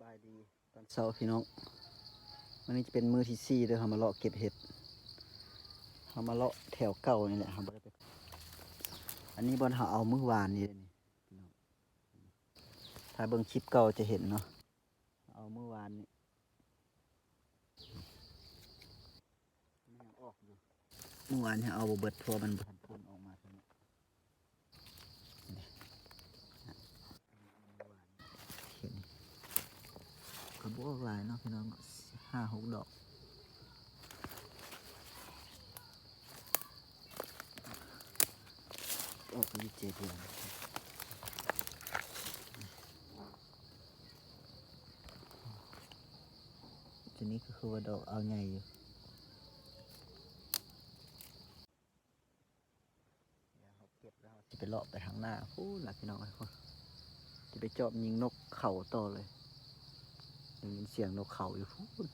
ายดีตอนเช้าพี่น้องวันนี้จะเป็นมื้อที่4เด้อเฮามาเลาะเก็บเห็ดเฮามาเลาะแถวเก่านี่แหละเฮาบ่ได้ไปอันนี้บ่เฮาเอามื้อวานนี่เด้อนี่พี่น้องถ้าเบิ่งคลิปเก่าจะเห็นเนาะเอามื้อวานนี่มันยังออกอยู่เมื่อวานเนี่ยเอาบ่เบิดเพราะมันบ่ทันพ้นออกมาเท่านี้นี่เห็นก็บ่หลายเนาะพี่น้อง5-6 ดอกออกอยู่7 เดือนทีนี้ก็คือว่าดอกเอาใหญ่อยู่เดี๋ยวเขาเก็บแล้วจะไปเลาะไปทางหน้าพูดหลักพี่น้องไอ้คนจะไปจอบยิงนกเขาต่อเลยได้ยินเสียงนกเขาอยู่พูด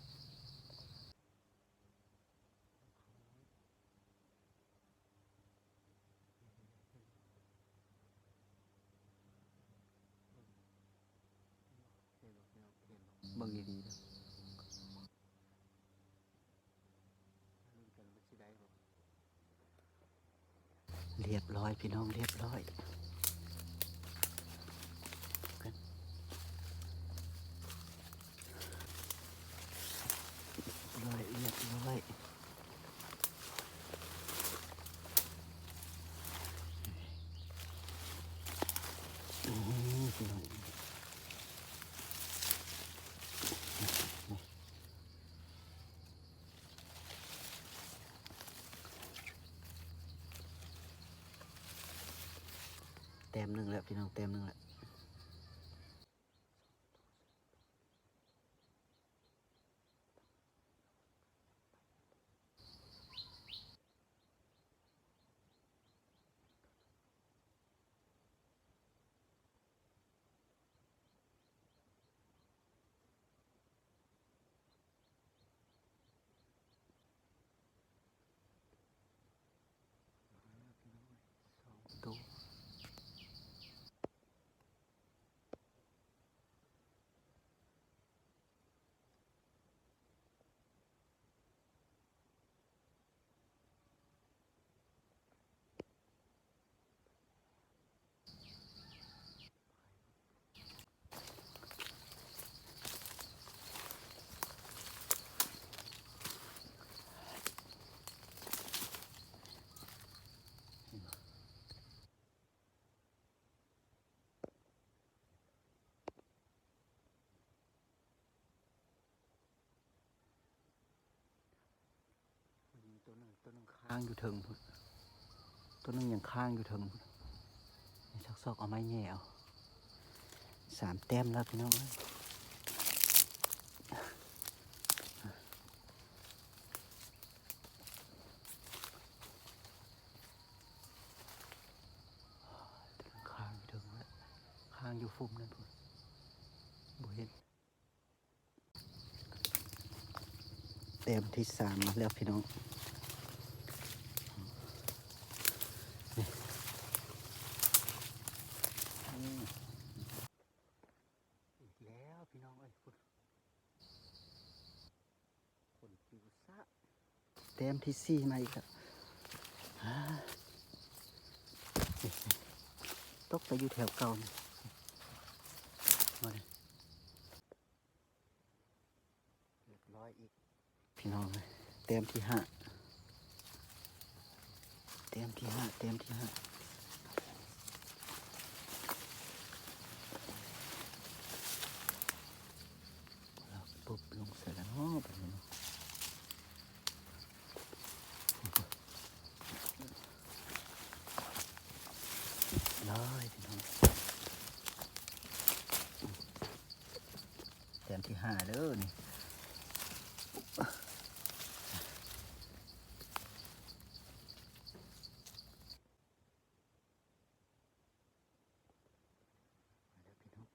เบิ่งดีๆนะเรียบร้อยพี่น้องเรียบร้อยเรียบร้อยพี่น้องแต้มหนึ่งแล้วพี่น้องแต้มหนึ่งแล้วตัวตัวหนึ่งค้างอยู่เทิงพุ่นตัวหนึ่งยังค้างอยู่เทิงพุ่นนี่ชักซอกเอาไม้แง่เอา3 แต้มแล้วพี่น้องเอ้ยค้างอยู่เทิงแล้วค้างอยู่ฟุ่มนั่นพุ่นบ่เห็นแต้มที่3มาแล้วพี่น้องอีกแล้วพี่น้องเอ้ยพุ่นปิวซะแต้มที่4มาอีกแล้วตกไปอยู่แถวเก่านี่มาเลยเรียบร้อยอีกพี่น้องเลยแต้มที่5แต้มที่5แต้มที่5เราปุ๊บลงเสร็จแล้วเนาะแบบนี้เนาะร้อยพี่น้องแต้มที่5เด้อนี่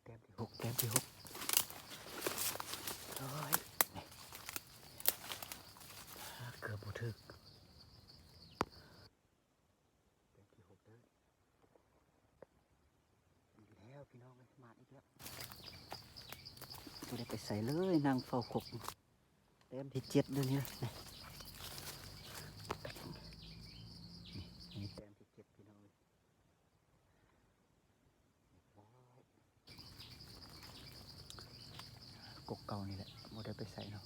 แต้มที่6แต้มที่6ร้อยเกือบบ่ถึกแต้มที่6เด้ออีกแล้วพี่น้องเลยมาอีกแล้ว บ่ได้ไปใส่เลยนางเฝ้ากกแต้มที่7เดือนนี้นะนี่แต้มที่7พี่น้องกกเก่านี่แหละบ่ได้ไปใส่เนาะ